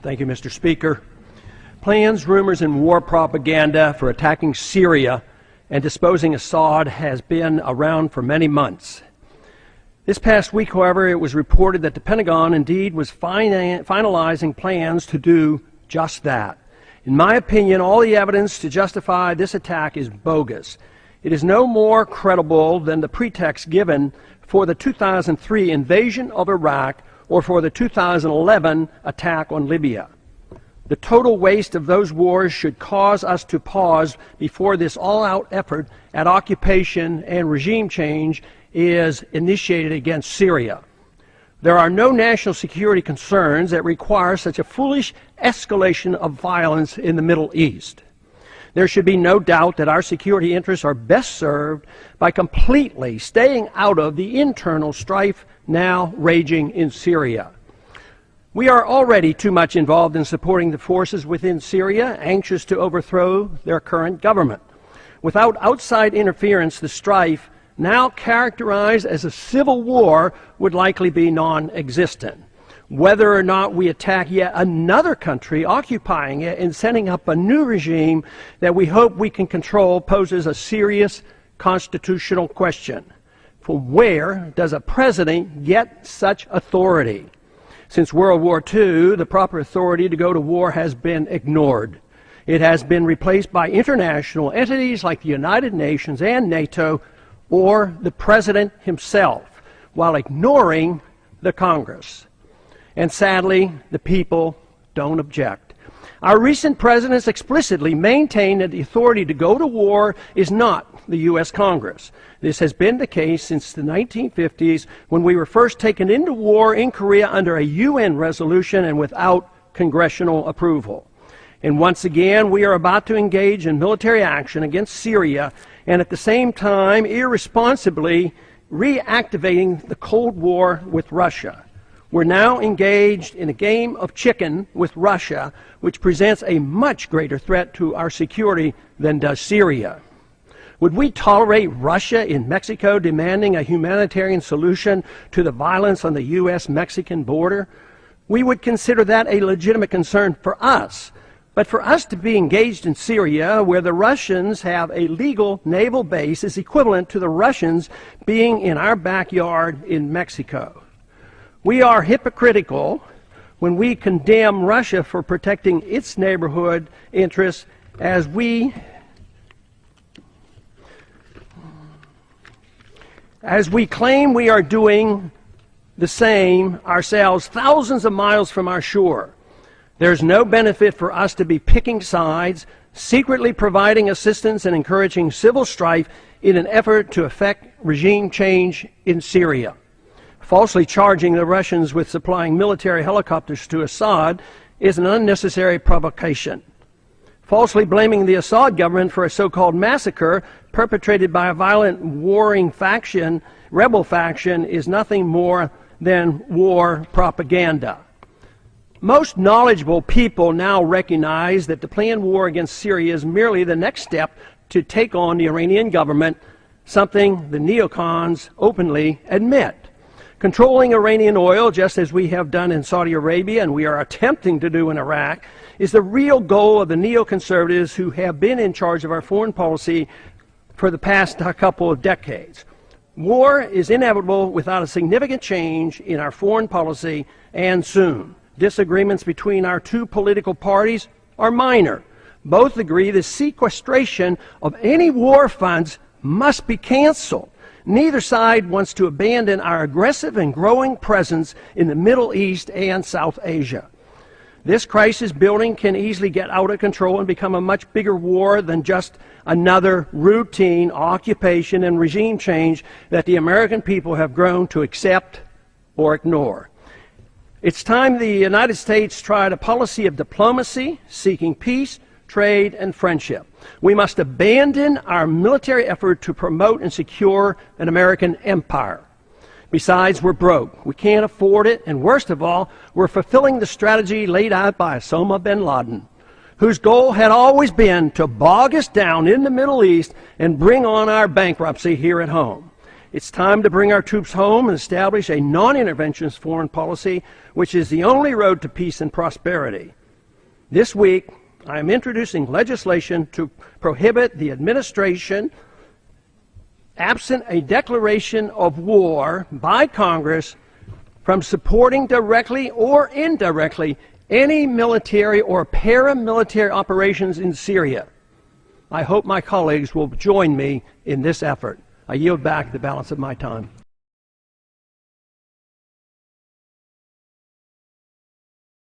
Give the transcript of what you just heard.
Thank you, Mr. Speaker. Plans, rumors, and war propaganda for attacking Syria and disposing Assad has been around for many months. This past week, however, it was reported that the Pentagon indeed was finalizing plans to do just that. In my opinion, all the evidence to justify this attack is bogus. It is no more credible than the pretext given for the 2003 invasion of Iraq or for the 2011 attack on Libya. The total waste of those wars should cause us to pause before this all-out effort at occupation and regime change is initiated against Syria. There are no national security concerns that require such a foolish escalation of violence in the Middle East. There should be no doubt that our security interests are best served by completely staying out of the internal strife now raging in Syria. We are already too much involved in supporting the forces within Syria, anxious to overthrow their current government. Without outside interference, the strife, now characterized as a civil war, would likely be non-existent. Whether or not we attack yet another country occupying it and setting up a new regime that we hope we can control poses a serious constitutional question. From where does a president get such authority? Since World War II, the proper authority to go to war has been ignored. It has been replaced by international entities like the United Nations and NATO, or the president himself, while ignoring the Congress. And sadly, the people don't object. Our recent presidents explicitly maintain that the authority to go to war is not the U.S. Congress. This has been the case since the 1950s, when we were first taken into war in Korea under a UN resolution and without congressional approval. And once again, we are about to engage in military action against Syria and at the same time irresponsibly reactivating the Cold War with Russia. We're now engaged in a game of chicken with Russia, which presents a much greater threat to our security than does Syria. Would we tolerate Russia in Mexico demanding a humanitarian solution to the violence on the U.S.-Mexican border? We would consider that a legitimate concern for us. But for us to be engaged in Syria, where the Russians have a legal naval base, is equivalent to the Russians being in our backyard in Mexico. We are hypocritical when we condemn Russia for protecting its neighborhood interests as we claim we are doing the same ourselves thousands of miles from our shore. There's no benefit for us to be picking sides, secretly providing assistance and encouraging civil strife in an effort to effect regime change in Syria. Falsely charging the Russians with supplying military helicopters to Assad is an unnecessary provocation. Falsely blaming the Assad government for a so-called massacre perpetrated by a violent warring faction, rebel faction, is nothing more than war propaganda. Most knowledgeable people now recognize that the planned war against Syria is merely the next step to take on the Iranian government, something the neocons openly admit. Controlling Iranian oil, just as we have done in Saudi Arabia and we are attempting to do in Iraq, is the real goal of the neoconservatives who have been in charge of our foreign policy for the past couple of decades. War is inevitable without a significant change in our foreign policy, and soon. Disagreements between our two political parties are minor. Both agree the sequestration of any war funds must be canceled. Neither side wants to abandon our aggressive and growing presence in the Middle East and South Asia. This crisis building can easily get out of control and become a much bigger war than just another routine occupation and regime change that the American people have grown to accept or ignore. It's time the United States tried a policy of diplomacy, seeking peace, trade, and friendship. We must abandon our military effort to promote and secure an American empire. Besides, we're broke. We can't afford it, and worst of all, we're fulfilling the strategy laid out by Osama bin Laden, whose goal had always been to bog us down in the Middle East and bring on our bankruptcy here at home. It's time to bring our troops home and establish a non-interventionist foreign policy, which is the only road to peace and prosperity. This week, I am introducing legislation to prohibit the administration, absent a declaration of war by Congress, from supporting directly or indirectly any military or paramilitary operations in Syria. I hope my colleagues will join me in this effort. I yield back the balance of my time.